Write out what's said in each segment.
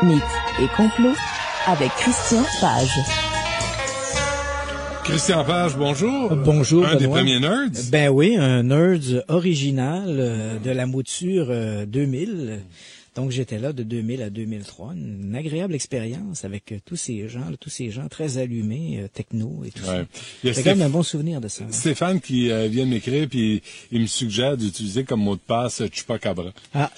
Mythes et complots avec Christian Page. Christian Page, bonjour. Bonjour, Un des Benoît. premiers nerds. Ben oui, un nerd original de la mouture 2000. Donc j'étais là de 2000 à 2003. Une agréable expérience avec tous ces gens très allumés, techno et tout ça. C'est quand même un bon souvenir de ça. Stéphane qui vient m'écrire puis il me suggère d'utiliser comme mot de passe Chupacabra. Ah,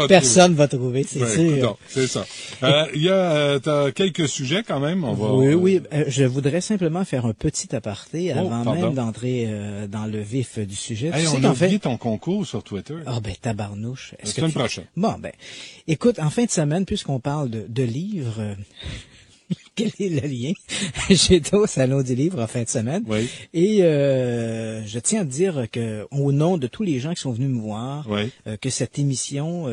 personne va trouver, c'est sûr. Écoute, c'est ça. T'as quelques sujets quand même. Oui. Je voudrais simplement faire un petit aparté avant même d'entrer dans le vif du sujet. Hey, on a oublié ton concours sur Twitter. Ah ben tabarnouche. C'est une prochaine. Bon, ben, écoute, en fin de semaine, puisqu'on parle de livres, quel est le lien? J'étais au Salon du Livre en fin de semaine. Oui. Et je tiens à te dire que, au nom de tous les gens qui sont venus me voir, que cette émission,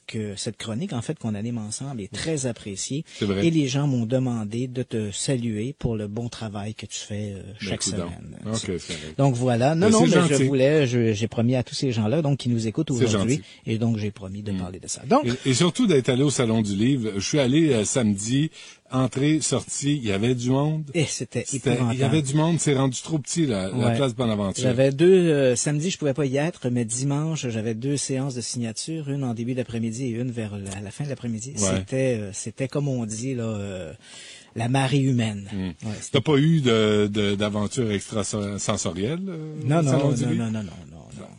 que cette chronique, en fait, qu'on anime ensemble est très appréciée. C'est vrai. Et les gens m'ont demandé de te saluer pour le bon travail que tu fais chaque semaine. Okay, c'est vrai. Donc voilà. Mais j'ai promis à tous ces gens-là, donc, qui nous écoutent aujourd'hui. Et donc, j'ai promis de parler de ça. Donc. Et surtout d'être allé au Salon du Livre. Je suis allé samedi. Entrée, sortie, il y avait du monde. Et c'était épouvantable. Il y avait du monde, c'est rendu trop petit, la place Bonaventure. J'avais deux, samedi, je pouvais pas y être, mais dimanche, j'avais 2 séances de signature, une en début d'après-midi et une vers la fin de l'après-midi. Ouais. C'était comme on dit, là, la marée humaine. Ouais, t'as pas eu d'aventure extrasensorielle? Non.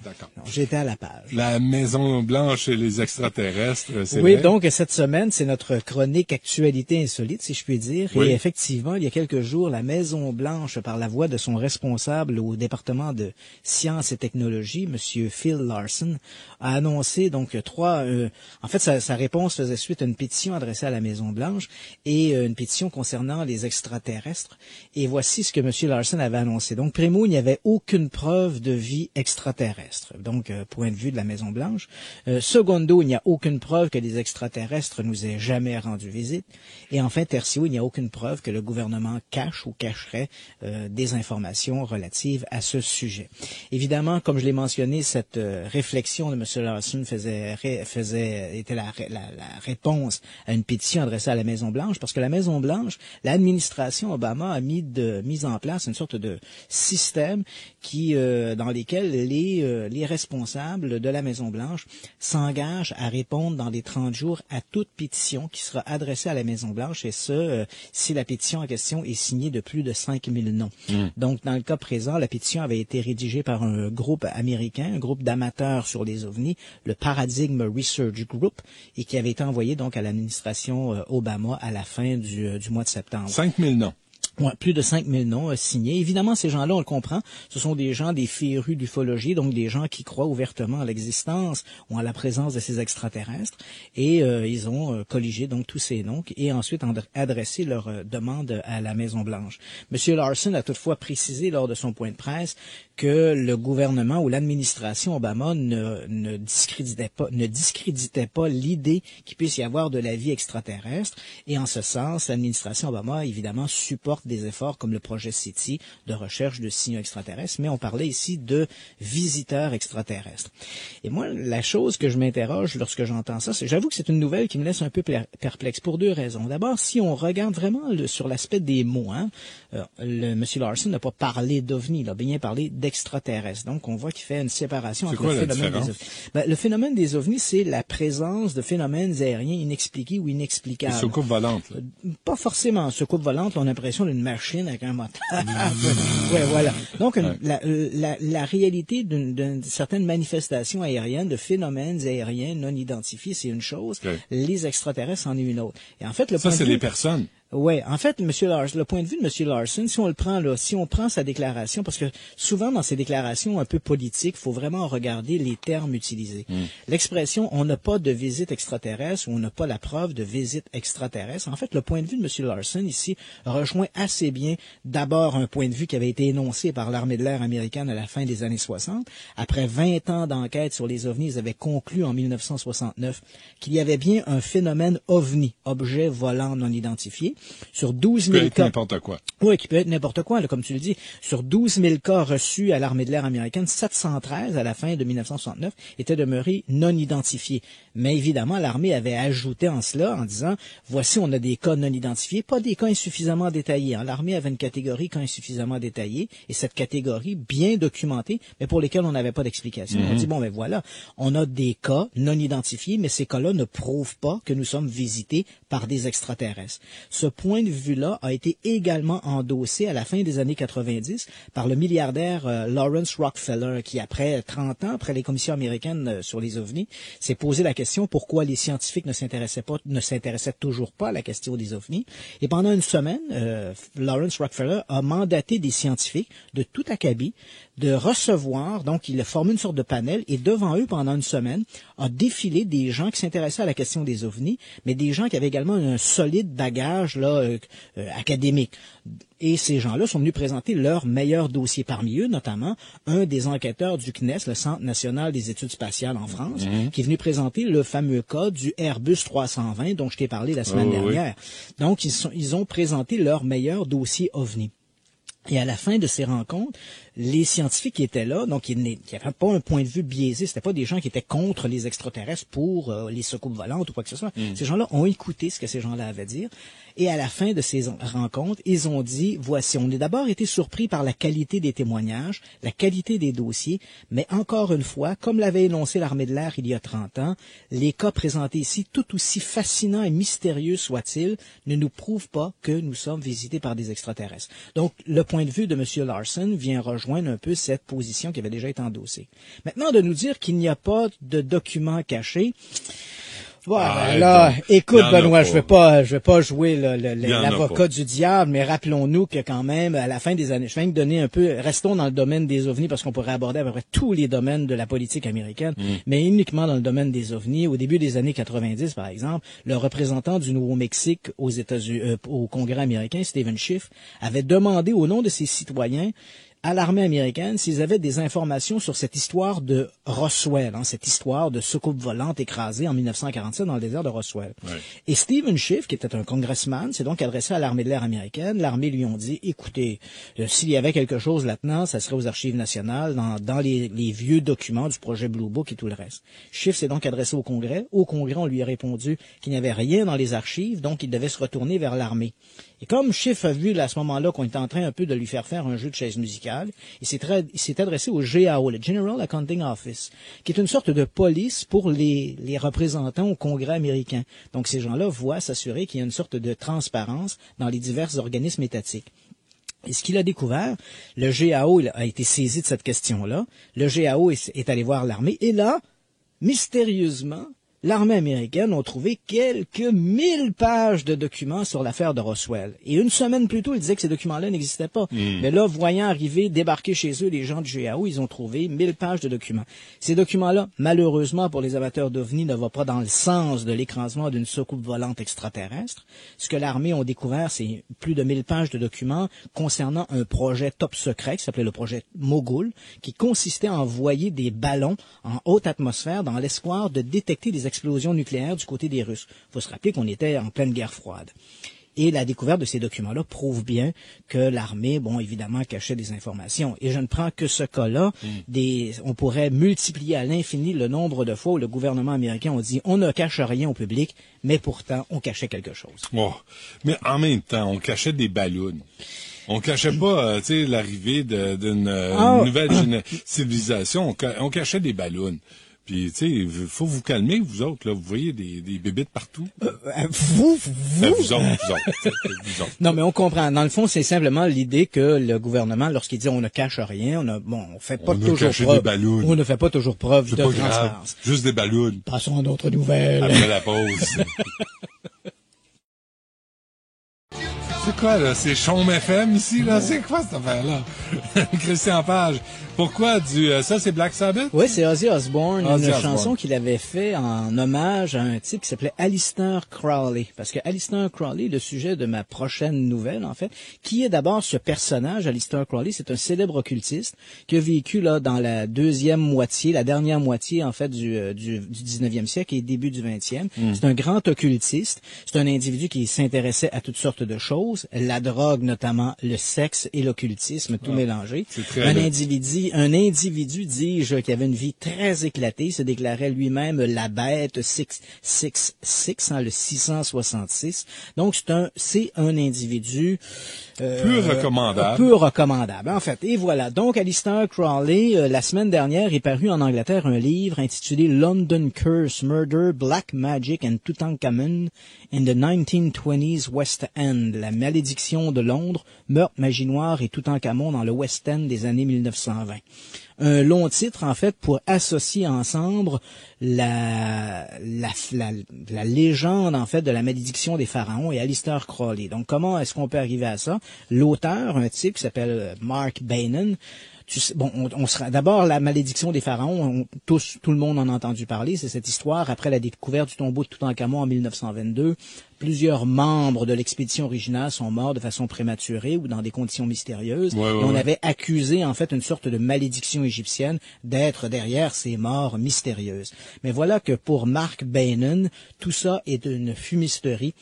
D'accord. Non, j'étais à la page. La Maison Blanche et les extraterrestres, c'est Oui, vrai? donc cette semaine, c'est notre chronique actualité insolite, si je puis dire. Oui. Et effectivement, il y a quelques jours, la Maison Blanche, par la voix de son responsable au département de sciences et technologies, Monsieur Phil Larson, a annoncé donc en fait, sa réponse faisait suite à une pétition adressée à la Maison Blanche et une pétition concernant les extraterrestres. Et voici ce que Monsieur Larson avait annoncé. Donc, primo, il n'y avait aucune preuve de vie extraterrestre. Donc, point de vue de la Maison-Blanche. Secondo, il n'y a aucune preuve que les extraterrestres nous aient jamais rendu visite. Et enfin, tertio, il n'y a aucune preuve que le gouvernement cache ou cacherait des informations relatives à ce sujet. Évidemment, comme je l'ai mentionné, cette réflexion de M. Larson était la réponse à une pétition adressée à la Maison-Blanche, parce que la Maison-Blanche, l'administration Obama a mis en place une sorte de système dans lesquels les responsables de la Maison-Blanche s'engagent à répondre dans les 30 jours à toute pétition qui sera adressée à la Maison-Blanche, et ce, si la pétition en question est signée de plus de 5000 noms. Donc, dans le cas présent, la pétition avait été rédigée par un groupe américain, un groupe d'amateurs sur les ovnis, le Paradigm Research Group, et qui avait été envoyé donc à l'administration Obama à la fin du mois de septembre. 5000 noms. Ouais, plus de 5000 noms signés. Évidemment, ces gens-là, on le comprend, ce sont des gens, des férus d'ufologie, donc des gens qui croient ouvertement à l'existence ou à la présence de ces extraterrestres. Et ils ont colligé donc tous ces noms et ensuite adressé leur demande à la Maison-Blanche. Monsieur Larson a toutefois précisé lors de son point de presse que le gouvernement ou l'administration Obama ne discréditait pas l'idée qu'il puisse y avoir de la vie extraterrestre. Et en ce sens, l'administration Obama, évidemment, supporte des efforts comme le projet SETI de recherche de signaux extraterrestres, mais on parlait ici de visiteurs extraterrestres. Et moi, la chose que je m'interroge lorsque j'entends ça, j'avoue que c'est une nouvelle qui me laisse un peu perplexe pour 2 raisons. D'abord, si on regarde vraiment sur l'aspect des mots, M. Larson n'a pas parlé d'OVNI, il a bien parlé d'extraterrestres. Donc, on voit qu'il fait une séparation entre le phénomène des OVNI. Le phénomène des OVNI, c'est la présence de phénomènes aériens inexpliqués ou inexplicables. Les soucoupes volantes. Pas forcément. Soucoupe volante, on a l'impression d'une machine avec un moteur. Ouais, voilà. Donc, la réalité d'une certaine manifestation aérienne, de phénomènes aériens non identifiés, c'est une chose. Okay. Les extraterrestres, c'en est une autre. Et en fait, c'est les personnes. Ouais, en fait, le point de vue de M. Larson, si on le prend là, si on prend sa déclaration, parce que souvent dans ces déclarations un peu politiques, il faut vraiment regarder les termes utilisés. L'expression « on n'a pas de visite extraterrestre » ou « on n'a pas la preuve de visite extraterrestre », en fait, le point de vue de M. Larson ici rejoint assez bien d'abord un point de vue qui avait été énoncé par l'armée de l'air américaine à la fin des années 60. Après 20 ans d'enquête sur les ovnis, ils avaient conclu en 1969 qu'il y avait bien un phénomène ovni, objet volant non identifié. Sur 12 000 000 cas. N'importe quoi. Oui, qui peut être n'importe quoi, là, comme tu le dis. Sur 12 000 cas reçus à l'armée de l'air américaine, 713 à la fin de 1969 étaient demeurés non identifiés. Mais évidemment, l'armée avait ajouté en cela en disant, voici, on a des cas non identifiés, pas des cas insuffisamment détaillés. L'armée avait une catégorie cas insuffisamment détaillée, et cette catégorie bien documentée, mais pour lesquels on n'avait pas d'explication. On dit, bon, ben voilà, on a des cas non identifiés, mais ces cas-là ne prouvent pas que nous sommes visités par des extraterrestres. Ce point de vue-là a été également endossé à la fin des années 90 par le milliardaire Lawrence Rockefeller, qui après 30 ans, après les commissions américaines sur les ovnis, s'est posé la question pourquoi les scientifiques ne s'intéressaient toujours pas à la question des ovnis. Et pendant une semaine, Lawrence Rockefeller a mandaté des scientifiques de tout acabit de recevoir, donc il a formé une sorte de panel, et devant eux, pendant une semaine, a défilé des gens qui s'intéressaient à la question des ovnis, mais des gens qui avaient également un solide bagage là, académique. Et ces gens-là sont venus présenter leurs meilleurs dossiers. Parmi eux, notamment, un des enquêteurs du CNES, le Centre national des études spatiales en France, qui est venu présenter le fameux cas du Airbus 320 dont je t'ai parlé la semaine dernière. Oui. Donc, ils ont présenté leurs meilleurs dossiers OVNI. Et à la fin de ces rencontres, les scientifiques qui étaient là, donc qui n'avaient pas un point de vue biaisé, c'était pas des gens qui étaient contre les extraterrestres pour les soucoupes volantes ou quoi que ce soit. Ces gens-là ont écouté ce que ces gens-là avaient à dire. Et à la fin de ces rencontres, ils ont dit, voici, on a d'abord été surpris par la qualité des témoignages, la qualité des dossiers, mais encore une fois, comme l'avait énoncé l'armée de l'air il y a 30 ans, les cas présentés ici, tout aussi fascinants et mystérieux soient-ils, ne nous prouvent pas que nous sommes visités par des extraterrestres. Donc, le point de vue de M. Larson vient rejoindre un peu cette position qui avait déjà été endossée. Maintenant, de nous dire qu'il n'y a pas de documents cachés, voilà, écoute Benoît, je vais pas jouer l'avocat du diable, mais rappelons-nous que quand même, à la fin des années, je viens de donner un peu, restons dans le domaine des ovnis parce qu'on pourrait aborder à peu près tous les domaines de la politique américaine, mais uniquement dans le domaine des ovnis. Au début des années 90, par exemple, le représentant du Nouveau-Mexique aux États-Unis, au Congrès américain, Stephen Schiff, avait demandé au nom de ses citoyens à l'armée américaine s'ils avaient des informations sur cette histoire de Roswell, cette histoire de soucoupe volante écrasée en 1947 dans le désert de Roswell. Ouais. Et Stephen Schiff, qui était un congressman, s'est donc adressé à l'armée de l'air américaine. L'armée lui ont dit, écoutez, s'il y avait quelque chose là-dedans, ça serait aux archives nationales, dans les vieux documents du projet Blue Book et tout le reste. Schiff s'est donc adressé au Congrès. Au Congrès, on lui a répondu qu'il n'y avait rien dans les archives, donc il devait se retourner vers l'armée. Et comme Schiff a vu là, à ce moment-là qu'on était en train un peu de lui faire un jeu de chaise musicale, il s'est adressé au GAO, le General Accounting Office, qui est une sorte de police pour les représentants au Congrès américain. Donc ces gens-là voient s'assurer qu'il y a une sorte de transparence dans les divers organismes étatiques. Et ce qu'il a découvert, le GAO a été saisi de cette question-là, le GAO est allé voir l'armée, et là, mystérieusement, l'armée américaine a trouvé quelques 1000 pages de documents sur l'affaire de Roswell. Et une semaine plus tôt, ils disaient que ces documents-là n'existaient pas. Mais là, voyant arriver, débarquer chez eux les gens du GAO, ils ont trouvé 1000 pages de documents. Ces documents-là, malheureusement pour les amateurs d'OVNI, ne vont pas dans le sens de l'écrasement d'une soucoupe volante extraterrestre. Ce que l'armée a découvert, c'est plus de 1000 pages de documents concernant un projet top secret qui s'appelait le projet Mogul, qui consistait à envoyer des ballons en haute atmosphère dans l'espoir de détecter des explosion nucléaire du côté des Russes. Il faut se rappeler qu'on était en pleine guerre froide. Et la découverte de ces documents-là prouve bien que l'armée, évidemment, cachait des informations. Et je ne prends que ce cas-là. On pourrait multiplier à l'infini le nombre de fois où le gouvernement américain a dit on ne cache rien au public, mais pourtant, on cachait quelque chose. Oh. Mais en même temps, on cachait des ballons. On cachait pas, l'arrivée d'une nouvelle civilisation. On cachait des ballons. Puis, tu sais, faut vous calmer, vous autres, là. Vous voyez des bébites partout. Vous autres. Non, mais on comprend. Dans le fond, c'est simplement l'idée que le gouvernement, lorsqu'il dit on ne cache rien, on fait pas toujours preuve. On ne fait pas toujours preuve de transparence. Juste des ballons. Passons à d'autres nouvelles. Après la pause. C'est quoi, là? C'est Chaume FM, ici, là? C'est quoi, cette affaire-là? Christian Page. Pourquoi ça c'est Black Sabbath? Oui, c'est Ozzy Osbourne, Ozzy une Osbourne. chanson qu'il avait fait en hommage à un type qui s'appelait Aleister Crowley. Parce que Aleister Crowley est le sujet de ma prochaine nouvelle, en fait. Qui est d'abord ce personnage, Aleister Crowley? C'est un célèbre occultiste qui a vécu là dans la dernière moitié, en fait, du 19e siècle et début du 20e. C'est un grand occultiste. C'est un individu qui s'intéressait à toutes sortes de choses. La drogue, notamment le sexe et l'occultisme, tout mélangé. Un individu, dis-je, qui avait une vie très éclatée, se déclarait lui-même la bête 666, le 666. Donc, c'est un individu peu recommandable. Peu recommandable, en fait. Et voilà. Donc, Aleister Crowley, la semaine dernière, est paru en Angleterre un livre intitulé London Curse, Murder, Black Magic and Tutankhamun in the 1920s West End. La malédiction de Londres, meurtre, magie noire et Toutankhamon dans le West End des années 1920. Un long titre, en fait, pour associer ensemble la légende, en fait, de la malédiction des pharaons et Aleister Crowley. Donc, comment est-ce qu'on peut arriver à ça? L'auteur, un type qui s'appelle Mark Beynon, on sera d'abord la malédiction des pharaons. Tout le monde en a entendu parler. C'est cette histoire après la découverte du tombeau de Toutankhamon en 1922. Plusieurs membres de l'expédition originale sont morts de façon prématurée ou dans des conditions mystérieuses. On avait accusé en fait une sorte de malédiction égyptienne d'être derrière ces morts mystérieuses. Mais voilà que pour Mark Beynon, tout ça est une fumisterie.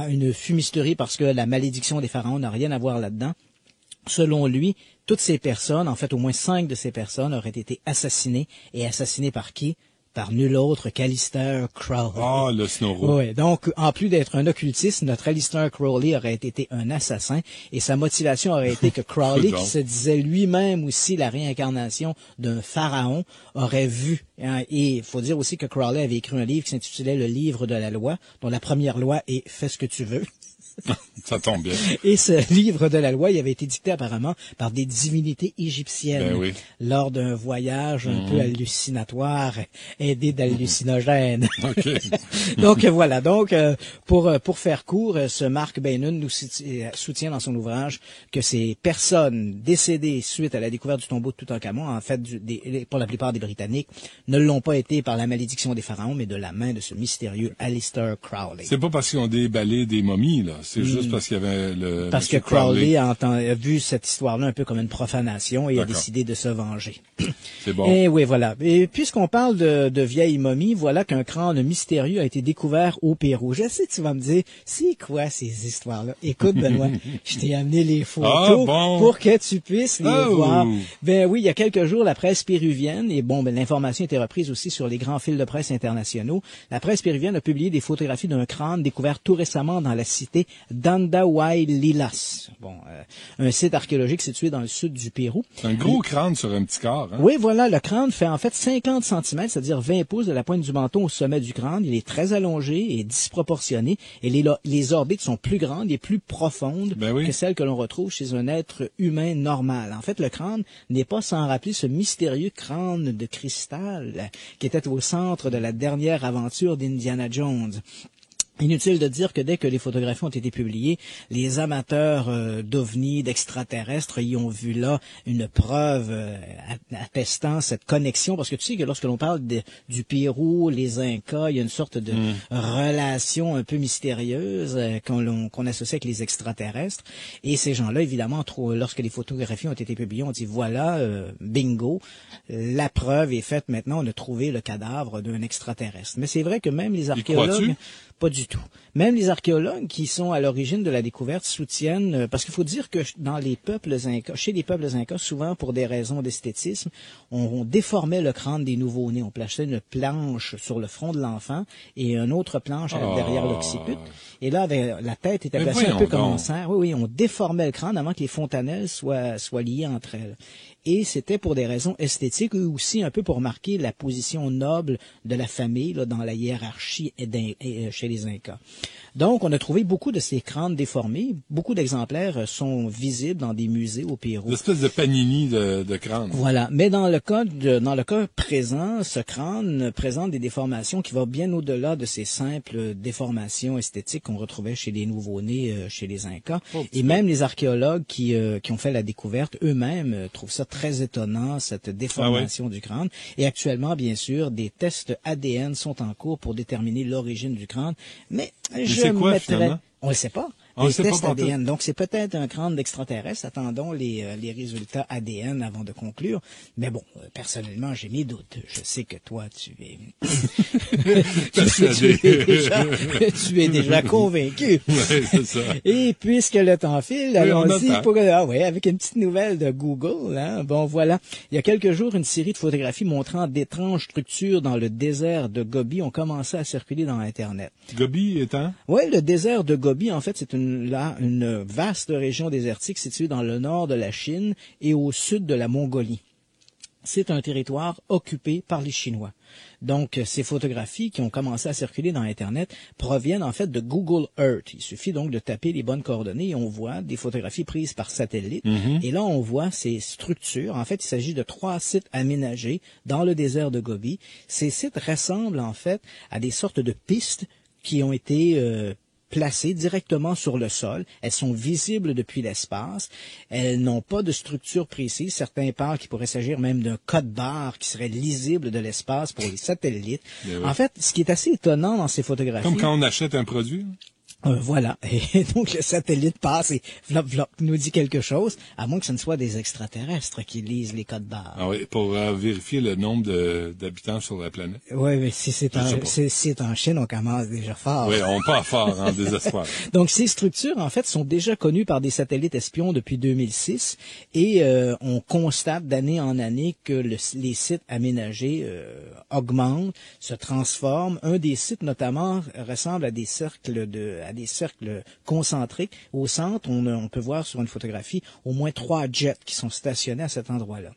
Une fumisterie parce que la malédiction des pharaons n'a rien à voir là-dedans. Selon lui, toutes ces personnes, en fait au moins 5 de ces personnes, auraient été assassinées. Et assassinées par qui? Par nul autre qu'Aleister Crowley. Ah, le Snorro. Oui, donc en plus d'être un occultiste, notre Aleister Crowley aurait été un assassin. Et sa motivation aurait été que Crowley, qui se disait lui-même aussi la réincarnation d'un pharaon, aurait vu. Et il faut dire aussi que Crowley avait écrit un livre qui s'intitulait Le Livre de la Loi, dont la première loi est « Fais ce que tu veux ». Ça tombe bien. Et ce livre de la loi, il avait été dicté apparemment par des divinités égyptiennes lors d'un voyage un peu hallucinatoire, aidé d'hallucinogènes. Donc voilà. Donc pour faire court, ce Mark Beynon nous soutient dans son ouvrage que ces personnes décédées suite à la découverte du tombeau de Toutankhamon, en fait, pour la plupart des Britanniques, ne l'ont pas été par la malédiction des pharaons, mais de la main de ce mystérieux Aleister Crowley. C'est pas parce qu'ils ont déballé des momies, là. C'est juste parce qu'il y avait Parce que Crowley a vu cette histoire-là un peu comme une profanation et a décidé de se venger. C'est bon. Et oui, voilà. Et puisqu'on parle de vieilles momies, voilà qu'un crâne mystérieux a été découvert au Pérou. Je sais, tu vas me dire, c'est quoi ces histoires-là? Écoute, Benoît, je t'ai amené les photos pour que tu puisses les voir. Ben oui, il y a quelques jours, la presse péruvienne, et l'information était reprise aussi sur les grands fils de presse internationaux, la presse péruvienne a publié des photographies d'un crâne découvert tout récemment dans la cité d'Andahuaylilas. Un site archéologique situé dans le sud du Pérou. C'est un gros crâne sur un petit corps, hein? Oui, voilà, le crâne fait en fait 50 cm, c'est-à-dire 20 pouces de la pointe du menton au sommet du crâne. Il est très allongé et disproportionné et les orbites sont plus grandes et plus profondes que celles que l'on retrouve chez un être humain normal. En fait, le crâne n'est pas sans rappeler ce mystérieux crâne de cristal qui était au centre de la dernière aventure d'Indiana Jones. Inutile de dire que dès que les photographies ont été publiées, les amateurs d'ovnis, d'extraterrestres, y ont vu là une preuve attestant cette connexion, parce que tu sais que lorsque l'on parle du Pérou, les Incas, il y a une sorte de relation un peu mystérieuse qu'on associe avec les extraterrestres. Et ces gens-là, évidemment, lorsque les photographies ont été publiées, on dit voilà, bingo, la preuve est faite maintenant, on a trouvé le cadavre d'un extraterrestre. Mais c'est vrai que même les archéologues... Pas du tout. Même les archéologues qui sont à l'origine de la découverte soutiennent, parce qu'il faut dire que dans les peuples incas, chez les peuples incas, souvent pour des raisons d'esthétisme, on déformait le crâne des nouveau-nés. On plaçait une planche sur le front de l'enfant et une autre planche derrière l'occiput. Et là, la tête était placée un peu comme un cerf. Oui, on déformait le crâne avant que les fontanelles soient liées entre elles. Et c'était pour des raisons esthétiques ou aussi un peu pour marquer la position noble de la famille là, dans la hiérarchie chez les Incas. Inca. Donc, on a trouvé beaucoup de ces crânes déformés. Beaucoup d'exemplaires sont visibles dans des musées au Pérou. Une espèce de panini de crâne. Voilà. Mais dans le cas présent, ce crâne présente des déformations qui vont bien au-delà de ces simples déformations esthétiques qu'on retrouvait chez les nouveau-nés, chez les Incas. Et même les archéologues qui ont fait la découverte eux-mêmes trouvent ça très étonnant, cette déformation du crâne. Et actuellement, bien sûr, des tests ADN sont en cours pour déterminer l'origine du crâne. Mais c'est quoi, finalement? On le sait pas. Les tests ADN. Donc, c'est peut-être un crâne d'extraterrestre. Attendons les résultats ADN avant de conclure. Mais bon, personnellement, j'ai mes doutes. Je sais que toi, tu es déjà convaincu. Ouais, c'est ça. Et puisque le temps file, allons-y avec une petite nouvelle de Google. Hein. Bon, voilà. Il y a quelques jours, une série de photographies montrant d'étranges structures dans le désert de Gobi ont commencé à circuler dans Internet. Gobi étant? Oui, le désert de Gobi, en fait, c'est une vaste région désertique située dans le nord de la Chine et au sud de la Mongolie. C'est un territoire occupé par les Chinois. Donc, ces photographies qui ont commencé à circuler dans Internet proviennent en fait de Google Earth. Il suffit donc de taper les bonnes coordonnées et on voit des photographies prises par satellite. Mm-hmm. Et là, on voit ces structures. En fait, il s'agit de 3 sites aménagés dans le désert de Gobi. Ces sites ressemblent en fait à des sortes de pistes qui ont été placées directement sur le sol. Elles sont visibles depuis l'espace. Elles n'ont pas de structure précise. Certains parlent qu'il pourrait s'agir même d'un code-barre qui serait lisible de l'espace pour les satellites. En fait, ce qui est assez étonnant dans ces photographies... Comme quand on achète un produit. Voilà. Et donc, le satellite passe et flop, flop, nous dit quelque chose, à moins que ce ne soit des extraterrestres qui lisent les codes barres. Ah oui, pour vérifier le nombre d'habitants sur la planète. Oui, mais si c'est en Chine, on commence déjà fort. Oui, on part fort en désespoir. Donc, ces structures, en fait, sont déjà connues par des satellites espions depuis 2006 et on constate d'année en année que les sites aménagés augmentent, se transforment. Un des sites, notamment, ressemble à des cercles concentriques. Au centre, on peut voir sur une photographie au moins 3 jets qui sont stationnés à cet endroit-là.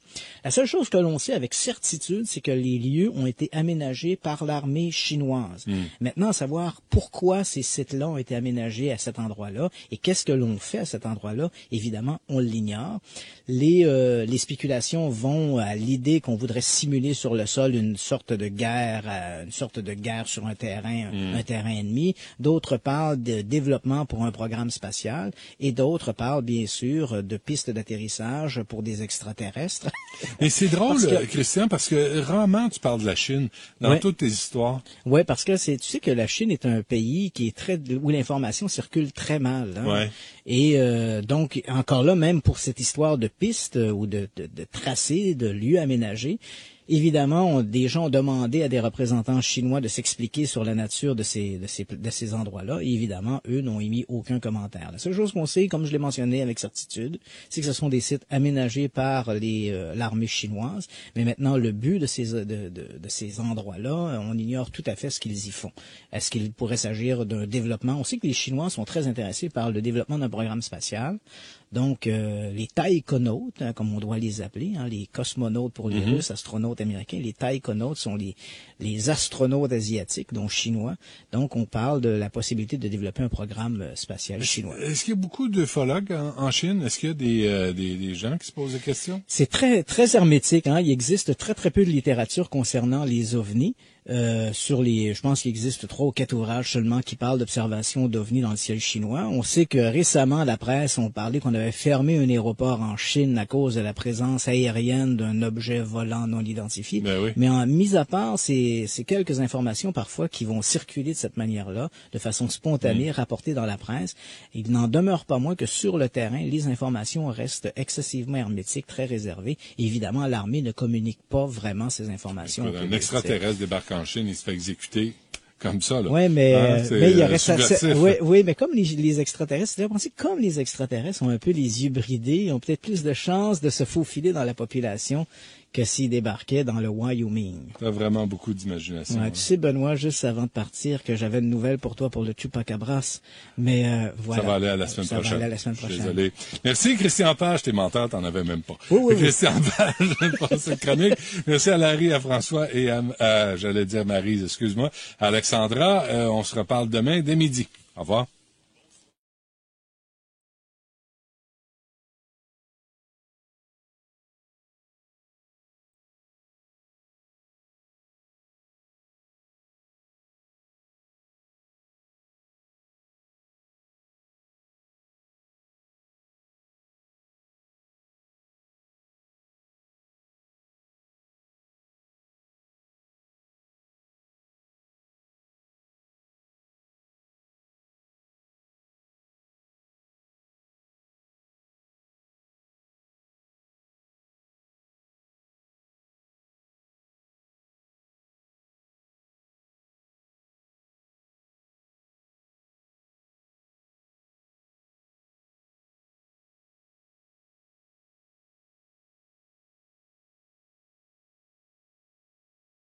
La seule chose que l'on sait avec certitude, c'est que les lieux ont été aménagés par l'armée chinoise. Maintenant, à savoir pourquoi ces sites-là ont été aménagés à cet endroit-là et qu'est-ce que l'on fait à cet endroit-là, évidemment, on l'ignore. Les spéculations vont à l'idée qu'on voudrait simuler sur le sol une sorte de guerre sur un terrain ennemi. D'autres parlent de développement pour un programme spatial et d'autres parlent bien sûr de pistes d'atterrissage pour des extraterrestres. Et c'est drôle, Christian, parce que rarement tu parles de la Chine dans toutes tes histoires. Oui, parce que tu sais que la Chine est un pays qui est où l'information circule très mal. Hein? Ouais. Et donc, encore là, même pour cette histoire de pistes ou de tracés, de lieux aménagés, évidemment, des gens ont demandé à des représentants chinois de s'expliquer sur la nature de ces endroits-là. Et évidemment, eux n'ont émis aucun commentaire. La seule chose qu'on sait, comme je l'ai mentionné avec certitude, c'est que ce sont des sites aménagés par l'armée chinoise. Mais maintenant, le but de ces endroits-là, on ignore tout à fait ce qu'ils y font. Est-ce qu'il pourrait s'agir d'un développement? On sait que les Chinois sont très intéressés par le développement d'un programme spatial. Donc, les taïkonautes, hein, comme on doit les appeler, hein, les cosmonautes pour les Russes, astronautes américains, les taïkonautes sont les astronautes asiatiques, donc chinois. Donc, on parle de la possibilité de développer un programme spatial chinois. Est-ce qu'il y a beaucoup d'ufologues en Chine? Est-ce qu'il y a des gens qui se posent des questions? C'est très, très hermétique. Hein. Il existe très, très peu de littérature concernant les ovnis. Je pense qu'il existe 3 ou 4 ouvrages seulement qui parlent d'observation d'ovnis dans le ciel chinois. On sait que récemment, la presse a parlé qu'on avait fermé un aéroport en Chine à cause de la présence aérienne d'un objet volant non identifié. Ben oui. Mais mis à part ces quelques informations parfois qui vont circuler de cette manière-là, de façon spontanée, rapportées dans la presse, il n'en demeure pas moins que sur le terrain, les informations restent excessivement hermétiques, très réservées. Et évidemment, l'armée ne communique pas vraiment ces informations. Un extraterrestre débarque en Chine, il se fait exécuter comme ça, là. Oui, mais il y aurait oui, mais comme les extraterrestres, c'est pensé comme les extraterrestres ont un peu les yeux bridés, ils ont peut-être plus de chances de se faufiler dans la population que s'il débarquait dans le Wyoming. T'as vraiment beaucoup d'imagination. Ouais, tu sais, Benoît, juste avant de partir, que j'avais une nouvelle pour toi pour le Chupacabras. Mais voilà. Ça va aller à la semaine prochaine. Ça va aller à la semaine prochaine. Désolé. Merci, Christian Page. T'es menteur, t'en avais même pas. Oui. Christian Page pour cette chronique. Merci à Larry, à François et à j'allais dire Maryse, excuse-moi, à Alexandra. On se reparle demain dès midi. Au revoir.